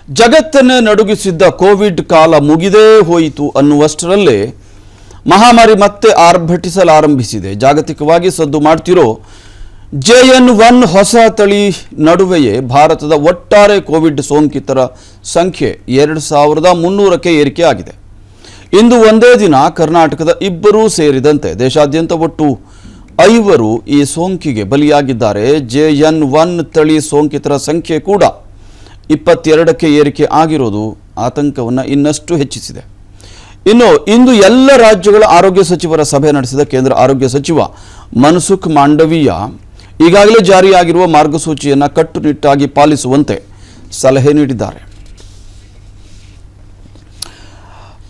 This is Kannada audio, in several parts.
ಜಗತ್ತನ್ನೇ ನಡುಗಿಸಿದ್ದ ಕೋವಿಡ್ ಕಾಲ ಮುಗಿದೇ ಹೋಯಿತು ಅನ್ನುವಷ್ಟರಲ್ಲೇ ಮಹಾಮಾರಿ ಮತ್ತೆ ಆರ್ಭಟಿಸಲಾರಂಭಿಸಿದೆ. ಜಾಗತಿಕವಾಗಿ ಸದ್ದು ಮಾಡ್ತಿರೋ JN1 ಹೊಸ ತಳಿ ನಡುವೆಯೇ ಭಾರತದ ಒಟ್ಟಾರೆ ಕೋವಿಡ್ ಸೋಂಕಿತರ ಸಂಖ್ಯೆ 2300ಕ್ಕೆ ಏರಿಕೆ ಆಗಿದೆ. ಇಂದು ಒಂದೇ ದಿನ ಕರ್ನಾಟಕದ ಇಬ್ಬರೂ ಸೇರಿದಂತೆ ದೇಶಾದ್ಯಂತ ಒಟ್ಟು 5 ಈ ಸೋಂಕಿಗೆ ಬಲಿಯಾಗಿದ್ದಾರೆ. JN1 ತಳಿ ಸೋಂಕಿತರ ಸಂಖ್ಯೆ ಕೂಡ 22ಕ್ಕೆ ಏರಿಕೆ ಆಗಿರೋದು ಆತಂಕವನ್ನು ಇನ್ನಷ್ಟು ಹೆಚ್ಚಿಸಿದೆ. ಇನ್ನು ಇಂದು ಎಲ್ಲ ರಾಜ್ಯಗಳ ಆರೋಗ್ಯ ಸಚಿವರ ಸಭೆ ನಡೆಸಿದ ಕೇಂದ್ರ ಆರೋಗ್ಯ ಸಚಿವ ಮನ್ಸುಖ್ ಮಾಂಡವೀಯ ಈಗಾಗಲೇ ಜಾರಿಯಾಗಿರುವ ಮಾರ್ಗಸೂಚಿಯನ್ನು ಕಟ್ಟುನಿಟ್ಟಾಗಿ ಪಾಲಿಸುವಂತೆ ಸಲಹೆ ನೀಡಿದ್ದಾರೆ.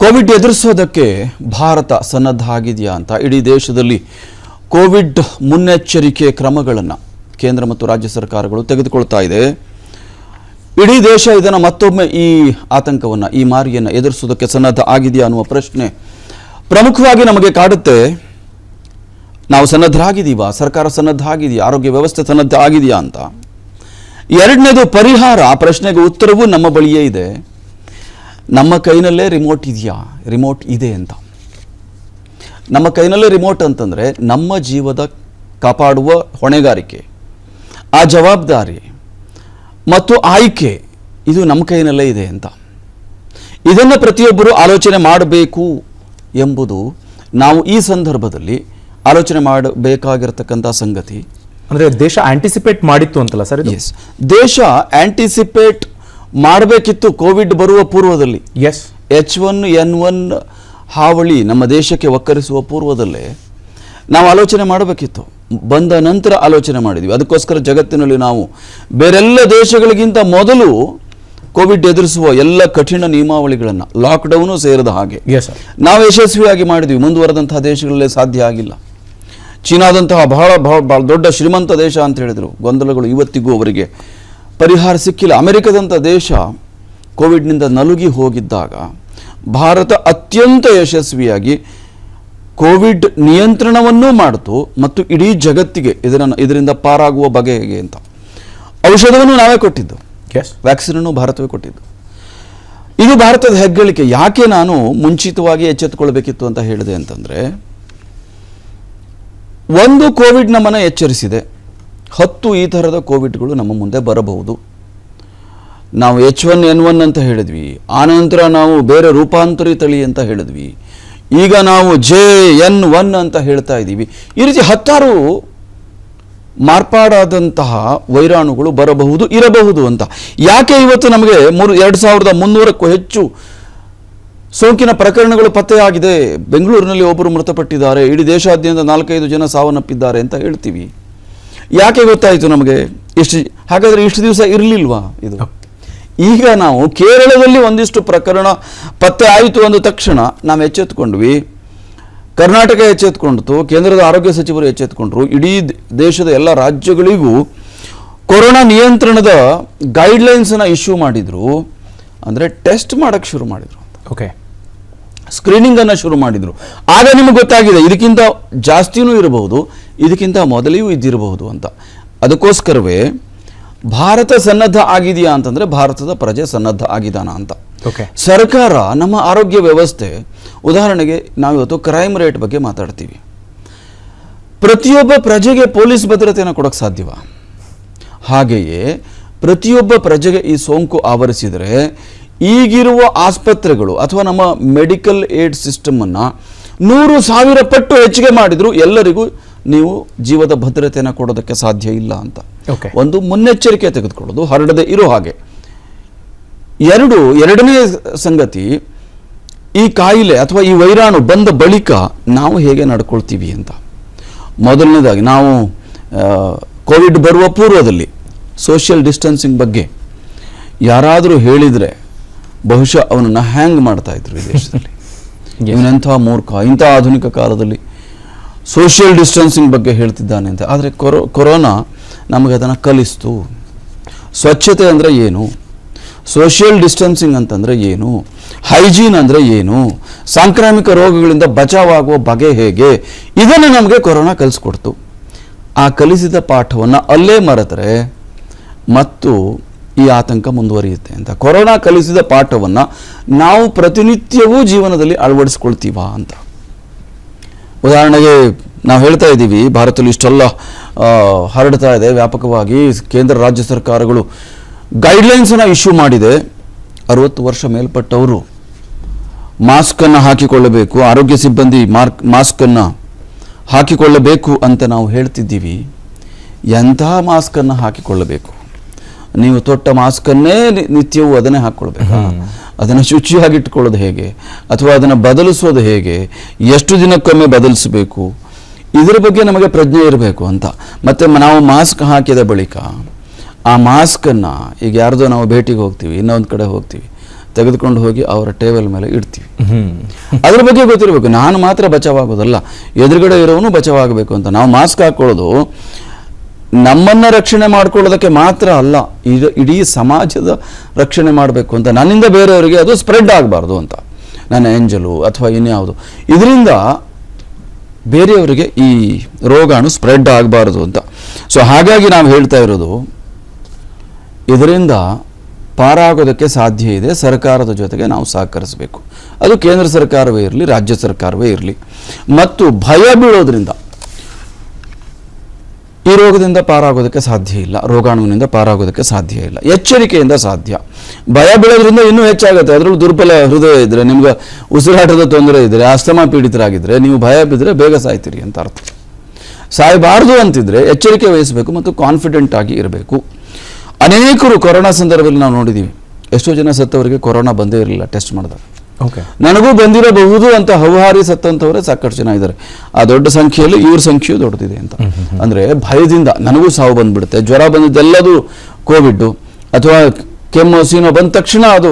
ಕೋವಿಡ್ ಎದುರಿಸೋದಕ್ಕೆ ಭಾರತ ಸನ್ನದ್ಧ ಆಗಿದೆಯಾ ಅಂತ ಇಡೀ ದೇಶದಲ್ಲಿ ಕೋವಿಡ್ ಮುನ್ನೆಚ್ಚರಿಕೆ ಕ್ರಮಗಳನ್ನು ಕೇಂದ್ರ ಮತ್ತು ರಾಜ್ಯ ಸರ್ಕಾರಗಳು ತೆಗೆದುಕೊಳ್ತಾ ಇದೆ. ಇಡೀ ದೇಶ ಇದನ್ನು ಮತ್ತೊಮ್ಮೆ ಈ ಆತಂಕವನ್ನು, ಈ ಮಾರಿಯನ್ನು ಎದುರಿಸೋದಕ್ಕೆ ಸನ್ನದ್ಧ ಆಗಿದೆಯಾ ಅನ್ನುವ ಪ್ರಶ್ನೆ ಪ್ರಮುಖವಾಗಿ ನಮಗೆ ಕಾಡುತ್ತೆ. ನಾವು ಸನ್ನದ್ಧರಾಗಿದ್ದೀವಾ? ಸರ್ಕಾರ ಸನ್ನದ್ಧ ಆಗಿದೆಯಾ? ಆರೋಗ್ಯ ವ್ಯವಸ್ಥೆ ಸನ್ನದ್ಧ ಆಗಿದೆಯಾ ಅಂತ. ಎರಡನೇದು ಪರಿಹಾರ. ಆ ಪ್ರಶ್ನೆಗೆ ಉತ್ತರವೂ ನಮ್ಮ ಬಳಿಯೇ ಇದೆ. ನಮ್ಮ ಕೈನಲ್ಲೇ ರಿಮೋಟ್ ಇದೆಯಾ? ರಿಮೋಟ್ ಇದೆ ಅಂತ. ನಮ್ಮ ಕೈನಲ್ಲೇ ರಿಮೋಟ್ ಅಂತಂದರೆ ನಮ್ಮ ಜೀವದ ಕಾಪಾಡುವ ಹೊಣೆಗಾರಿಕೆ, ಆ ಜವಾಬ್ದಾರಿ ಮತ್ತು ಆಯ್ಕೆ ಇದು ನಮ್ಮ ಕೈನಲ್ಲೇ ಇದೆ ಅಂತ. ಇದನ್ನು ಪ್ರತಿಯೊಬ್ಬರು ಆಲೋಚನೆ ಮಾಡಬೇಕು ಎಂಬುದು ನಾವು ಈ ಸಂದರ್ಭದಲ್ಲಿ ಆಲೋಚನೆ ಮಾಡಬೇಕಾಗಿರತಕ್ಕಂಥ ಸಂಗತಿ. ಅಂದರೆ ದೇಶ ಆಂಟಿಸಿಪೇಟ್ ಮಾಡಿತ್ತು ಅಂತಲ್ಲ ಸರ್? ಎಸ್, ದೇಶ ಆಂಟಿಸಿಪೇಟ್ ಮಾಡಬೇಕಿತ್ತು ಕೋವಿಡ್ ಬರುವ ಪೂರ್ವದಲ್ಲಿ. ಎಸ್, H1N1 ಹಾವಳಿ ನಮ್ಮ ದೇಶಕ್ಕೆ ಒಕ್ಕರಿಸುವ ಪೂರ್ವದಲ್ಲೇ ನಾವು ಆಲೋಚನೆ ಮಾಡಬೇಕಿತ್ತು. ಬಂದ ನಂತರ ಆಲೋಚನೆ ಮಾಡಿದ್ವಿ. ಅದಕ್ಕೋಸ್ಕರ ಜಗತ್ತಿನಲ್ಲಿ ನಾವು ಬೇರೆಲ್ಲ ದೇಶಗಳಿಗಿಂತ ಮೊದಲು ಕೋವಿಡ್ ಎದುರಿಸುವ ಎಲ್ಲ ಕಠಿಣ ನಿಯಮಾವಳಿಗಳನ್ನು, ಲಾಕ್ಡೌನು ಸೇರಿದ ಹಾಗೆ ನಾವು ಯಶಸ್ವಿಯಾಗಿ ಮಾಡಿದ್ವಿ. ಮುಂದುವರೆದಂತಹ ದೇಶಗಳಲ್ಲೇ ಸಾಧ್ಯ ಆಗಿಲ್ಲ. ಚೀನಾದಂತಹ ಬಹಳ ದೊಡ್ಡ ಶ್ರೀಮಂತ ದೇಶ ಅಂತ ಹೇಳಿದರು. ಗೊಂದಲಗಳು ಇವತ್ತಿಗೂ ಅವರಿಗೆ ಪರಿಹಾರ ಸಿಕ್ಕಿಲ್ಲ. ಅಮೆರಿಕದಂಥ ದೇಶ ಕೋವಿಡ್ನಿಂದ ನಲುಗಿ ಹೋಗಿದ್ದಾಗ ಭಾರತ ಅತ್ಯಂತ ಯಶಸ್ವಿಯಾಗಿ ಕೋವಿಡ್ ನಿಯಂತ್ರಣವನ್ನೂ ಮಾಡಿತು ಮತ್ತು ಇಡೀ ಜಗತ್ತಿಗೆ ಇದರಿಂದ ಪಾರಾಗುವ ಬಗೆ ಹೇಗೆ ಅಂತ ಔಷಧವನ್ನು ನಾವೇ ಕೊಟ್ಟಿದ್ದು. ವ್ಯಾಕ್ಸಿನನ್ನು ಭಾರತವೇ ಕೊಟ್ಟಿದ್ದು. ಇದು ಭಾರತದ ಹೆಗ್ಗಳಿಕೆ. ಯಾಕೆ ನಾನು ಮುಂಚಿತವಾಗಿ ಎಚ್ಚೆತ್ತುಕೊಳ್ಬೇಕಿತ್ತು ಅಂತ ಹೇಳಿದೆ ಅಂತಂದರೆ, ಒಂದು ಕೋವಿಡ್ ನಮ್ಮನ್ನು ಎಚ್ಚರಿಸಿದೆ. 10 ಈ ಥರದ ಕೋವಿಡ್ಗಳು ನಮ್ಮ ಮುಂದೆ ಬರಬಹುದು. ನಾವು H1N1 ಅಂತ ಹೇಳಿದ್ವಿ, ಆನಂತರ ನಾವು ಬೇರೆ ರೂಪಾಂತರಿ ತಳಿ ಅಂತ ಹೇಳಿದ್ವಿ, ಈಗ ನಾವು JN1 ಅಂತ ಹೇಳ್ತಾ ಇದ್ದೀವಿ. ಈ ರೀತಿ 10 ಮಾರ್ಪಾಡಾದಂತಹ ವೈರಾಣುಗಳು ಬರಬಹುದು, ಇರಬಹುದು ಅಂತ. ಯಾಕೆ ಇವತ್ತು ನಮಗೆ 2300ಕ್ಕೂ ಹೆಚ್ಚು ಸೋಂಕಿನ ಪ್ರಕರಣಗಳು ಪತ್ತೆಯಾಗಿದೆ? ಬೆಂಗಳೂರಿನಲ್ಲಿ ಒಬ್ಬರು ಮೃತಪಟ್ಟಿದ್ದಾರೆ, ಇಡೀ ದೇಶಾದ್ಯಂತ 4-5 ಜನ ಸಾವನ್ನಪ್ಪಿದ್ದಾರೆ ಅಂತ ಹೇಳ್ತೀವಿ. ಯಾಕೆ ಗೊತ್ತಾಯಿತು ನಮಗೆ? ಹಾಗಾದರೆ ಇಷ್ಟು ದಿವಸ ಇರಲಿಲ್ವಾ ಇದು? ಈಗ ನಾವು ಕೇರಳದಲ್ಲಿ ಒಂದಿಷ್ಟು ಪ್ರಕರಣ ಪತ್ತೆ ಆಯಿತು ಅಂದ ತಕ್ಷಣ ನಾವು ಎಚ್ಚೆತ್ತುಕೊಂಡ್ವಿ. ಕರ್ನಾಟಕ ಎಚ್ಚೆತ್ತುಕೊಂಡಿತು, ಕೇಂದ್ರದ ಆರೋಗ್ಯ ಸಚಿವರು ಎಚ್ಚೆತ್ತುಕೊಂಡ್ರು. ಇಡೀ ದೇಶದ ಎಲ್ಲ ರಾಜ್ಯಗಳಿಗೂ ಕೊರೋನಾ ನಿಯಂತ್ರಣದ ಗೈಡ್ಲೈನ್ಸನ್ನು ಇಶ್ಯೂ ಮಾಡಿದರು. ಅಂದರೆ ಟೆಸ್ಟ್ ಮಾಡೋಕ್ಕೆ ಶುರು ಮಾಡಿದರು. ಓಕೆ, ಸ್ಕ್ರೀನಿಂಗನ್ನು ಶುರು ಮಾಡಿದರು. ಆಗ ನಿಮಗೆ ಗೊತ್ತಾಗಿದೆ ಇದಕ್ಕಿಂತ ಜಾಸ್ತಿನೂ ಇರಬಹುದು, ಇದಕ್ಕಿಂತ ಮೊದಲೆಯೂ ಇದ್ದಿರಬಹುದು ಅಂತ. ಅದಕ್ಕೋಸ್ಕರವೇ ಭಾರತ ಸನ್ನದ್ಧ ಆಗಿದೆಯಾ ಅಂತಂದರೆ ಭಾರತದ ಪ್ರಜೆ ಸನ್ನದ್ಧ ಆಗಿದಾನ ಅಂತ. ಸರ್ಕಾರ, ನಮ್ಮ ಆರೋಗ್ಯ ವ್ಯವಸ್ಥೆ, ಉದಾಹರಣೆಗೆ ನಾವಿವತ್ತು ಕ್ರೈಮ್ ರೇಟ್ ಬಗ್ಗೆ ಮಾತಾಡ್ತೀವಿ. ಪ್ರತಿಯೊಬ್ಬ ಪ್ರಜೆಗೆ ಪೊಲೀಸ್ ಭದ್ರತೆಯನ್ನು ಕೊಡೋಕ್ಕೆ ಸಾಧ್ಯವಾ? ಹಾಗೆಯೇ ಪ್ರತಿಯೊಬ್ಬ ಪ್ರಜೆಗೆ ಈ ಸೋಂಕು ಆವರಿಸಿದರೆ ಈಗಿರುವ ಆಸ್ಪತ್ರೆಗಳು ಅಥವಾ ನಮ್ಮ ಮೆಡಿಕಲ್ ಏಡ್ ಸಿಸ್ಟಮನ್ನು 100,000 ಪಟ್ಟು ಹೆಚ್ಚಿಗೆ ಮಾಡಿದ್ರು ಎಲ್ಲರಿಗೂ ನೀವು ಜೀವದ ಭದ್ರತೆಯನ್ನು ಕೊಡೋದಕ್ಕೆ ಸಾಧ್ಯ ಇಲ್ಲ ಅಂತ. ಒಂದು ಮುನ್ನೆಚ್ಚರಿಕೆ ತೆಗೆದುಕೊಳ್ಳೋದು, ಹರಡದೆ ಇರೋ ಹಾಗೆ. ಎರಡನೇ ಸಂಗತಿ, ಈ ಕಾಯಿಲೆ ಅಥವಾ ಈ ವೈರಾಣು ಬಂದ ಬಳಿಕ ನಾವು ಹೇಗೆ ನಡ್ಕೊಳ್ತೀವಿ ಅಂತ. ಮೊದಲನೇದಾಗಿ ನಾವು ಕೋವಿಡ್ ಬರುವ ಪೂರ್ವದಲ್ಲಿ ಸೋಷಿಯಲ್ ಡಿಸ್ಟೆನ್ಸಿಂಗ್ ಬಗ್ಗೆ ಯಾರಾದರೂ ಹೇಳಿದರೆ ಬಹುಶಃ ಅವನನ್ನು ಹ್ಯಾಂಗ್ ಮಾಡ್ತಾ ಇದ್ರು ಈ ದೇಶದಲ್ಲಿ. ಇವನೆಂಥ ಮೂರ್ಖ, ಇಂಥ ಆಧುನಿಕ ಕಾಲದಲ್ಲಿ ಸೋಷಿಯಲ್ ಡಿಸ್ಟೆನ್ಸಿಂಗ್ ಬಗ್ಗೆ ಹೇಳ್ತಿದ್ದಾನೆ ಅಂತ. ಆದರೆ ಕೊರೋನಾ ನಮಗೆ ಅದನ್ನು ಕಲಿಸ್ತು. ಸ್ವಚ್ಛತೆ ಅಂದರೆ ಏನು, ಸೋಷಿಯಲ್ ಡಿಸ್ಟೆನ್ಸಿಂಗ್ ಅಂತಂದರೆ ಏನು, ಹೈಜೀನ್ ಅಂದರೆ ಏನು, ಸಾಂಕ್ರಾಮಿಕ ರೋಗಗಳಿಂದ ಬಚಾವಾಗುವ ಬಗೆ ಹೇಗೆ, ಇದನ್ನು ನಮಗೆ ಕೊರೋನಾ ಕಲಿಸ್ಕೊಡ್ತು. ಆ ಕಲಿಸಿದ ಪಾಠವನ್ನು ಅಲ್ಲೇ ಮರೆತರೆ ಮತ್ತು ಈ ಆತಂಕ ಮುಂದುವರಿಯುತ್ತೆ ಅಂತ. ಕೊರೋನಾ ಕಲಿಸಿದ ಪಾಠವನ್ನು ನಾವು ಪ್ರತಿನಿತ್ಯವೂ ಜೀವನದಲ್ಲಿ ಅಳವಡಿಸ್ಕೊಳ್ತೀವಾ ಅಂತ. ಉದಾಹರಣೆಗೆ ನಾವು ಹೇಳ್ತಾ ಇದ್ದೀವಿ, ಭಾರತದಲ್ಲಿ ಇಷ್ಟೆಲ್ಲ ಹರಡ್ತಾ ಇದೆ ವ್ಯಾಪಕವಾಗಿ. ಕೇಂದ್ರ ರಾಜ್ಯ ಸರ್ಕಾರಗಳು ಗೈಡ್ಲೈನ್ಸನ್ನು ಇಶ್ಯೂ ಮಾಡಿದೆ. 60 ವರ್ಷ ಮೇಲ್ಪಟ್ಟವರು ಮಾಸ್ಕನ್ನು ಹಾಕಿಕೊಳ್ಳಬೇಕು, ಆರೋಗ್ಯ ಸಿಬ್ಬಂದಿ ಮಾಸ್ಕನ್ನು ಹಾಕಿಕೊಳ್ಳಬೇಕು ಅಂತ ನಾವು ಹೇಳ್ತಿದ್ದೀವಿ. ಎಂತಹ ಮಾಸ್ಕನ್ನು ಹಾಕಿಕೊಳ್ಳಬೇಕು? ನೀವು ತೊಟ್ಟ ಮಾಸ್ಕನ್ನೇ ನಿತ್ಯವೂ ಅದನ್ನೇ ಹಾಕ್ಕೊಳ್ಬೇಕು. ಅದನ್ನು ಶುಚಿಯಾಗಿಟ್ಕೊಳ್ಳೋದು ಹೇಗೆ, ಅಥವಾ ಅದನ್ನು ಬದಲಿಸೋದು ಹೇಗೆ, ಎಷ್ಟು ದಿನಕ್ಕೊಮ್ಮೆ ಬದಲಿಸಬೇಕು, ಇದರ ಬಗ್ಗೆ ನಮಗೆ ಪ್ರಜ್ಞೆ ಇರಬೇಕು ಅಂತ. ಮತ್ತು ನಾವು ಮಾಸ್ಕ್ ಹಾಕಿದ ಬಳಿಕ ಆ ಮಾಸ್ಕನ್ನು ಈಗ ಯಾರ್ದೋ ನಾವು ಭೇಟಿಗೆ ಹೋಗ್ತೀವಿ, ಇನ್ನೊಂದು ಕಡೆ ಹೋಗ್ತೀವಿ, ತೆಗೆದುಕೊಂಡು ಹೋಗಿ ಅವರ ಟೇಬಲ್ ಮೇಲೆ ಇಡ್ತೀವಿ. ಅದ್ರ ಬಗ್ಗೆ ಗೊತ್ತಿರಬೇಕು. ನಾನು ಮಾತ್ರ ಬಚಾವಾಗೋದಲ್ಲ, ಎದುರುಗಡೆ ಇರೋನು ಬಚಾವಾಗಬೇಕು ಅಂತ. ನಾವು ಮಾಸ್ಕ್ ಹಾಕ್ಕೊಳ್ಳೋದು ನಮ್ಮನ್ನು ರಕ್ಷಣೆ ಮಾಡ್ಕೊಳ್ಳೋದಕ್ಕೆ ಮಾತ್ರ ಅಲ್ಲ, ಇಡೀ ಸಮಾಜದ ರಕ್ಷಣೆ ಮಾಡಬೇಕು ಅಂತ. ನನ್ನಿಂದ ಬೇರೆಯವರಿಗೆ ಅದು ಸ್ಪ್ರೆಡ್ ಆಗಬಾರ್ದು ಅಂತ, ನನ್ನ ಎಂಜಲು ಅಥವಾ ಇನ್ಯಾವುದು, ಇದರಿಂದ ಬೇರೆಯವರಿಗೆ ಈ ರೋಗಾಣು ಸ್ಪ್ರೆಡ್ ಆಗಬಾರ್ದು ಅಂತ. ಸೊ ಹಾಗಾಗಿ ನಾವು ಹೇಳ್ತಾ ಇರೋದು, ಇದರಿಂದ ಪಾರಾಗೋದಕ್ಕೆ ಸಾಧ್ಯ ಇದೆ. ಸರ್ಕಾರದ ಜೊತೆಗೆ ನಾವು ಸಹಕರಿಸಬೇಕು. ಅದು ಕೇಂದ್ರ ಸರ್ಕಾರವೇ ಇರಲಿ, ರಾಜ್ಯ ಸರ್ಕಾರವೇ ಇರಲಿ. ಮತ್ತು ಭಯ ಬೀಳೋದ್ರಿಂದ ಈ ರೋಗದಿಂದ ಪಾರಾಗೋದಕ್ಕೆ ಸಾಧ್ಯ ಇಲ್ಲ, ರೋಗಾಣುವಿನಿಂದ ಪಾರಾಗೋದಕ್ಕೆ ಸಾಧ್ಯ ಇಲ್ಲ. ಎಚ್ಚರಿಕೆಯಿಂದ ಸಾಧ್ಯ. ಭಯ ಬೀಳೋದ್ರಿಂದ ಇನ್ನೂ ಹೆಚ್ಚಾಗುತ್ತೆ. ಅದರಲ್ಲೂ ದುರ್ಬಲ ಹೃದಯ ಇದ್ದರೆ, ನಿಮ್ಗೆ ಉಸಿರಾಟದ ತೊಂದರೆ ಇದ್ದರೆ, ಅಸ್ತಮಾ ಪೀಡಿತರಾಗಿದ್ದರೆ, ನೀವು ಭಯ ಬಿದ್ದರೆ ಬೇಗ ಸಾಯ್ತೀರಿ ಅಂತ ಅರ್ಥ. ಸಾಯಬಾರ್ದು ಅಂತಿದ್ರೆ ಎಚ್ಚರಿಕೆ ವಹಿಸಬೇಕು ಮತ್ತು ಕಾನ್ಫಿಡೆಂಟ್ ಆಗಿ ಇರಬೇಕು. ಅನೇಕರು ಕೊರೋನಾ ಸಂದರ್ಭದಲ್ಲಿ ನಾವು ನೋಡಿದ್ದೀವಿ, ಎಷ್ಟೋ ಜನ ಸತ್ತವರಿಗೆ ಕೊರೋನಾ ಬಂದೇ ಇರಲಿಲ್ಲ ಟೆಸ್ಟ್ ಮಾಡಿದಾಗ. ನನಗೂ ಬಂದಿರಬಹುದು ಅಂತ ಹೌಹಾರಿ ಸತ್ತಂಥವರೇ ಸಾಕಷ್ಟು ಜನ ಇದ್ದಾರೆ. ಆ ದೊಡ್ಡ ಸಂಖ್ಯೆಯಲ್ಲಿ ಇವ್ರ ಸಂಖ್ಯೆಯು ದೊಡ್ಡದಿದೆ ಅಂತ. ಅಂದರೆ ಭಯದಿಂದ ನನಗೂ ಸಾವು ಬಂದ್ಬಿಡುತ್ತೆ, ಜ್ವರ ಬಂದಿದ್ದೆಲ್ಲದು ಕೋವಿಡ್, ಅಥವಾ ಕೆಮ್ಮು ಸೀನೋ ಬಂದ ತಕ್ಷಣ ಅದು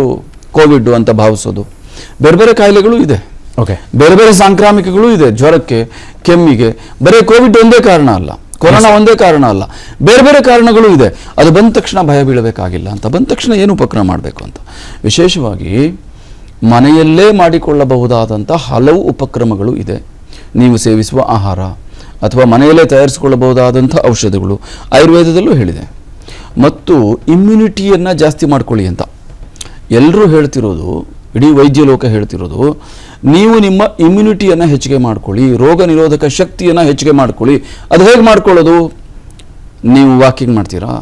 ಕೋವಿಡ್ ಅಂತ ಭಾವಿಸೋದು. ಬೇರೆ ಬೇರೆ ಕಾಯಿಲೆಗಳು ಇದೆ, ಬೇರೆ ಬೇರೆ ಸಾಂಕ್ರಾಮಿಕಗಳು ಇದೆ. ಜ್ವರಕ್ಕೆ, ಕೆಮ್ಮಿಗೆ ಬರೀ ಕೋವಿಡ್ ಒಂದೇ ಕಾರಣ ಅಲ್ಲ, ಕೊರೋನಾ ಒಂದೇ ಕಾರಣ ಅಲ್ಲ, ಬೇರೆ ಬೇರೆ ಕಾರಣಗಳು ಇದೆ. ಅದು ಬಂದ ತಕ್ಷಣ ಭಯ ಬೀಳಬೇಕಾಗಿಲ್ಲ ಅಂತ. ಬಂದ ತಕ್ಷಣ ಏನು ಉಪಕ್ರಮ ಮಾಡಬೇಕು ಅಂತ, ವಿಶೇಷವಾಗಿ ಮನೆಯಲ್ಲೇ ಮಾಡಿಕೊಳ್ಳಬಹುದಾದಂಥ ಹಲವು ಉಪಕ್ರಮಗಳು ಇದೆ. ನೀವು ಸೇವಿಸುವ ಆಹಾರ ಅಥವಾ ಮನೆಯಲ್ಲೇ ತಯಾರಿಸಿಕೊಳ್ಳಬಹುದಾದಂಥ ಔಷಧಗಳು ಆಯುರ್ವೇದದಲ್ಲೂ ಹೇಳಿದೆ. ಮತ್ತು ಇಮ್ಯುನಿಟಿಯನ್ನು ಜಾಸ್ತಿ ಮಾಡ್ಕೊಳ್ಳಿ ಅಂತ ಎಲ್ಲರೂ ಹೇಳ್ತಿರೋದು, ಇಡೀ ವೈದ್ಯ ಲೋಕ ಹೇಳ್ತಿರೋದು, ನೀವು ನಿಮ್ಮ ಇಮ್ಯುನಿಟಿಯನ್ನು ಹೆಚ್ಚಿಗೆ ಮಾಡ್ಕೊಳ್ಳಿ, ರೋಗ ನಿರೋಧಕ ಶಕ್ತಿಯನ್ನು ಹೆಚ್ಚಿಗೆ ಮಾಡ್ಕೊಳ್ಳಿ. ಅದು ಹೇಗೆ ಮಾಡ್ಕೊಳ್ಳೋದು? ನೀವು ವಾಕಿಂಗ್ ಮಾಡ್ತೀರಾ,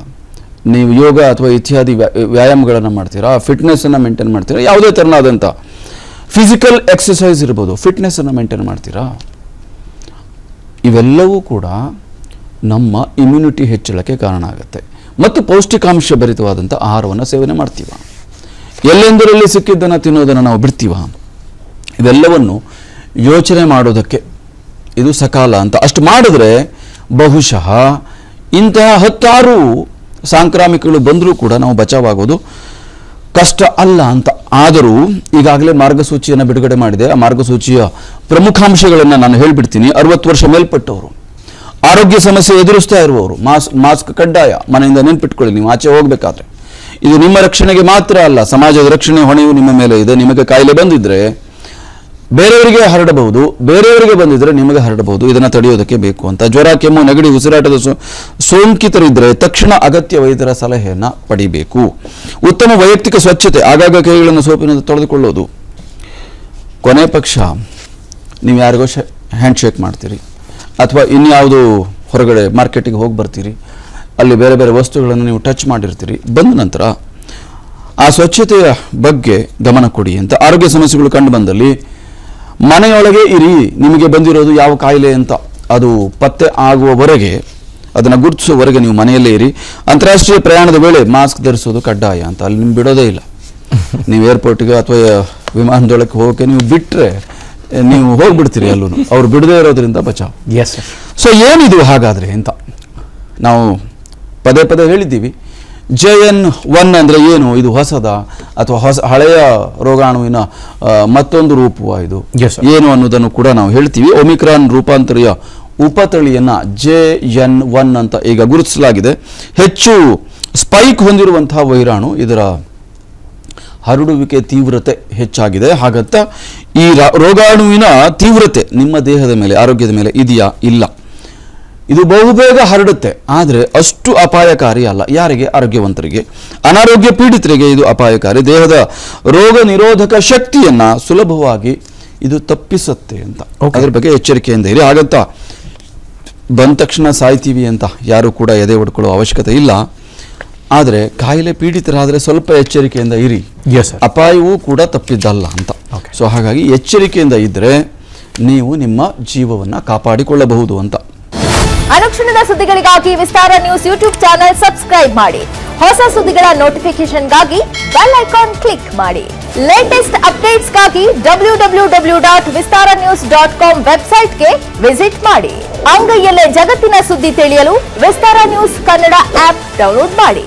ನೀವು ಯೋಗ ಅಥವಾ ಇತ್ಯಾದಿ ವ್ಯಾಯಾಮಗಳನ್ನು ಮಾಡ್ತೀರಾ, ಫಿಟ್ನೆಸ್ಸನ್ನು ಮೇಂಟೈನ್ ಮಾಡ್ತೀರಾ, ಯಾವುದೇ ಥರನಾದಂಥ ಫಿಸಿಕಲ್ ಎಕ್ಸಸೈಸ್ ಇರ್ಬೋದು, ಫಿಟ್ನೆಸ್ಸನ್ನು ಮೇಂಟೈನ್ ಮಾಡ್ತೀರಾ. ಇವೆಲ್ಲವೂ ಕೂಡ ನಮ್ಮ ಇಮ್ಯುನಿಟಿ ಹೆಚ್ಚಳಕ್ಕೆ ಕಾರಣ ಆಗುತ್ತೆ. ಮತ್ತು ಪೌಷ್ಟಿಕಾಂಶ ಭರಿತವಾದಂಥ ಆಹಾರವನ್ನು ಸೇವನೆ ಮಾಡ್ತೀವ, ಎಲ್ಲೆಂದರಲ್ಲಿ ಸಿಕ್ಕಿದ್ದನ್ನು ತಿನ್ನೋದನ್ನು ನಾವು ಬಿಡ್ತೀವ. ಇವೆಲ್ಲವನ್ನು ಯೋಚನೆ ಮಾಡೋದಕ್ಕೆ ಇದು ಸಕಾಲ ಅಂತ. ಅಷ್ಟು ಮಾಡಿದ್ರೆ ಬಹುಶಃ ಇಂತಹ 10 ಸಾಂಕ್ರಾಮಿಕಗಳು ಬಂದರೂ ಕೂಡ ನಾವು ಬಚಾವಾಗೋದು ಕಷ್ಟ ಅಲ್ಲ ಅಂತ. ಆದರೂ ಈಗಾಗಲೇ ಮಾರ್ಗಸೂಚಿಯನ್ನು ಬಿಡುಗಡೆ ಮಾಡಿದೆ. ಆ ಮಾರ್ಗಸೂಚಿಯ ಪ್ರಮುಖಾಂಶಗಳನ್ನು ನಾನು ಹೇಳಿಬಿಡ್ತೀನಿ. 60 ವರ್ಷ ಮೇಲ್ಪಟ್ಟವರು, ಆರೋಗ್ಯ ಸಮಸ್ಯೆ ಎದುರಿಸ್ತಾ ಇರುವವರು ಮಾಸ್ಕ್ ಕಡ್ಡಾಯ. ಮನೆಯಿಂದ ನೆನ್ಪಿಟ್ಕೊಳ್ಳಿ, ನೀವು ಆಚೆ ಹೋಗಬೇಕಾದ್ರೆ. ಇದು ನಿಮ್ಮ ರಕ್ಷಣೆಗೆ ಮಾತ್ರ ಅಲ್ಲ, ಸಮಾಜದ ರಕ್ಷಣೆ ಹೊಣೆಯು ನಿಮ್ಮ ಮೇಲೆ ಇದೆ. ನಿಮಗೆ ಕಾಯಿಲೆ ಬಂದಿದ್ರೆ ಬೇರೆಯವರಿಗೆ ಹರಡಬಹುದು, ಬೇರೆಯವರಿಗೆ ಬಂದಿದ್ರೆ ನಿಮಗೆ ಹರಡಬಹುದು. ಇದನ್ನು ತಡೆಯೋದಕ್ಕೆ ಬೇಕು ಅಂತ. ಜ್ವರ, ಕೆಮ್ಮು, ನೆಗಡಿ, ಉಸಿರಾಟದ ಸೋಂಕಿತರಿದ್ದರೆ ತಕ್ಷಣ ಅಗತ್ಯ ವೈದ್ಯರ ಸಲಹೆಯನ್ನು ಪಡಿಬೇಕು. ಉತ್ತಮ ವೈಯಕ್ತಿಕ ಸ್ವಚ್ಛತೆ, ಆಗಾಗ ಕೈಗಳನ್ನು ಸೋಪಿನಿಂದ ತೊಳೆದುಕೊಳ್ಳೋದು. ಕೊನೆ ಪಕ್ಷ ನೀವು ಯಾರಿಗೋ ಹ್ಯಾಂಡ್ ಶೇಕ್ ಮಾಡ್ತೀರಿ, ಅಥವಾ ಇನ್ಯಾವುದು ಹೊರಗಡೆ ಮಾರ್ಕೆಟಿಗೆ ಹೋಗಿ ಬರ್ತೀರಿ, ಅಲ್ಲಿ ಬೇರೆ ಬೇರೆ ವಸ್ತುಗಳನ್ನು ನೀವು ಟಚ್ ಮಾಡಿರ್ತೀರಿ. ಬಂದ ನಂತರ ಆ ಸ್ವಚ್ಛತೆಯ ಬಗ್ಗೆ ಗಮನ ಕೊಡಿ ಅಂತ. ಆರೋಗ್ಯ ಸಮಸ್ಯೆಗಳು ಕಂಡು ಬಂದಲ್ಲಿ ಮನೆಯೊಳಗೆ ಇರಿ. ನಿಮಗೆ ಬಂದಿರೋದು ಯಾವ ಕಾಯಿಲೆ ಅಂತ ಅದು ಪತ್ತೆ ಆಗುವವರೆಗೆ, ಅದನ್ನು ಗುರುತಿಸುವವರೆಗೆ ನೀವು ಮನೆಯಲ್ಲೇ ಇರಿ. ಅಂತಾರಾಷ್ಟ್ರೀಯ ಪ್ರಯಾಣದ ವೇಳೆ ಮಾಸ್ಕ್ ಧರಿಸೋದು ಕಡ್ಡಾಯ ಅಂತ. ಅಲ್ಲಿ ನಿಮ್ಗೆ ಬಿಡೋದೇ ಇಲ್ಲ. ನೀವು ಏರ್ಪೋರ್ಟ್ಗೆ ಅಥವಾ ವಿಮಾನದೊಳಕ್ಕೆ ಹೋಗೋಕ್ಕೆ ನೀವು ಬಿಟ್ಟರೆ ನೀವು ಹೋಗ್ಬಿಡ್ತೀರಿ ಅಲ್ಲೂ. ಅವ್ರು ಬಿಡದೇ ಇರೋದ್ರಿಂದ ಬಚಾವ್. ಸೊ ಏನಿದು ಹಾಗಾದರೆ ಅಂತ ನಾವು ಪದೇ ಪದೇ ಹೇಳಿದ್ದೀವಿ. JN1 ಅಂದರೆ ಏನು? ಇದು ಹೊಸದ ಅಥವಾ ಹಳೆಯ ರೋಗಾಣುವಿನ ಮತ್ತೊಂದು ರೂಪವ ಇದು ಏನು ಅನ್ನೋದನ್ನು ಕೂಡ ನಾವು ಹೇಳ್ತೀವಿ. ಒಮಿಕ್ರಾನ್ ರೂಪಾಂತರಿಯ ಉಪತಳಿಯನ್ನು JN1 ಅಂತ ಈಗ ಗುರುತಿಸಲಾಗಿದೆ. ಹೆಚ್ಚು ಸ್ಪೈಕ್ ಹೊಂದಿರುವಂತಹ ವೈರಾಣು, ಇದರ ಹರಡುವಿಕೆ ತೀವ್ರತೆ ಹೆಚ್ಚಾಗಿದೆ. ಹಾಗಂತ ಈ ರೋಗಾಣುವಿನ ತೀವ್ರತೆ ನಿಮ್ಮ ದೇಹದ ಮೇಲೆ, ಆರೋಗ್ಯದ ಮೇಲೆ ಇದೆಯಾ? ಇಲ್ಲ. ಇದು ಬಹುಬೇಗ ಹರಡುತ್ತೆ, ಆದರೆ ಅಷ್ಟು ಅಪಾಯಕಾರಿ ಅಲ್ಲ. ಯಾರಿಗೆ? ಆರೋಗ್ಯವಂತರಿಗೆ. ಅನಾರೋಗ್ಯ ಪೀಡಿತರಿಗೆ ಇದು ಅಪಾಯಕಾರಿ. ದೇಹದ ರೋಗ ನಿರೋಧಕ ಶಕ್ತಿಯನ್ನ ಸುಲಭವಾಗಿ ಇದು ತಪ್ಪಿಸುತ್ತೆ ಅಂತ. ಅದ್ರ ಬಗ್ಗೆ ಎಚ್ಚರಿಕೆಯಿಂದ ಇರಿ. ಹಾಗಂತ ಬಂದ ತಕ್ಷಣ ಸಾಯ್ತೀವಿ ಅಂತ ಯಾರು ಕೂಡ ಎದೆ ಹೊಡ್ಕೊಳ್ಳೋ ಅವಶ್ಯಕತೆ ಇಲ್ಲ. ಆದರೆ ಕಾಯಿಲೆ ಪೀಡಿತರಾದರೆ ಸ್ವಲ್ಪ ಎಚ್ಚರಿಕೆಯಿಂದ ಇರಿ. ಅಪಾಯವೂ ಕೂಡ ತಪ್ಪಿದ್ದಲ್ಲ ಅಂತ. ಸೊ ಹಾಗಾಗಿ ಎಚ್ಚರಿಕೆಯಿಂದ ಇದ್ದರೆ ನೀವು ನಿಮ್ಮ ಜೀವವನ್ನು ಕಾಪಾಡಿಕೊಳ್ಳಬಹುದು ಅಂತ. ಅನುಕ್ಷಣದ ಸುದ್ದಿಗಳಿಗಾಗಿ ವಿಸ್ತಾರ ನ್ಯೂಸ್ ಯೂಟ್ಯೂಬ್ ಚಾನೆಲ್ ಸಬ್ಸ್ಕ್ರೈಬ್ ಮಾಡಿ. ಹೊಸ ಸುದ್ದಿಗಳ ನೋಟಿಫಿಕೇಶನ್ಗಾಗಿ ಬೆಲ್ ಐಕಾನ್ ಕ್ಲಿಕ್ ಮಾಡಿ. ಲೇಟೆಸ್ಟ್ ಅಪ್ಡೇಟ್ಸ್ಗಾಗಿ www.vistaranews.com ವೆಬ್ಸೈಟ್ಗೆ ವಿಸಿಟ್ ಮಾಡಿ. ಅಂಗೈಯಲ್ಲೇ ಜಗತ್ತಿನ ಸುದ್ದಿ ತಿಳಿಯಲು ವಿಸ್ತಾರ ನ್ಯೂಸ್ ಕನ್ನಡ ಆಪ್ ಡೌನ್ಲೋಡ್ ಮಾಡಿ.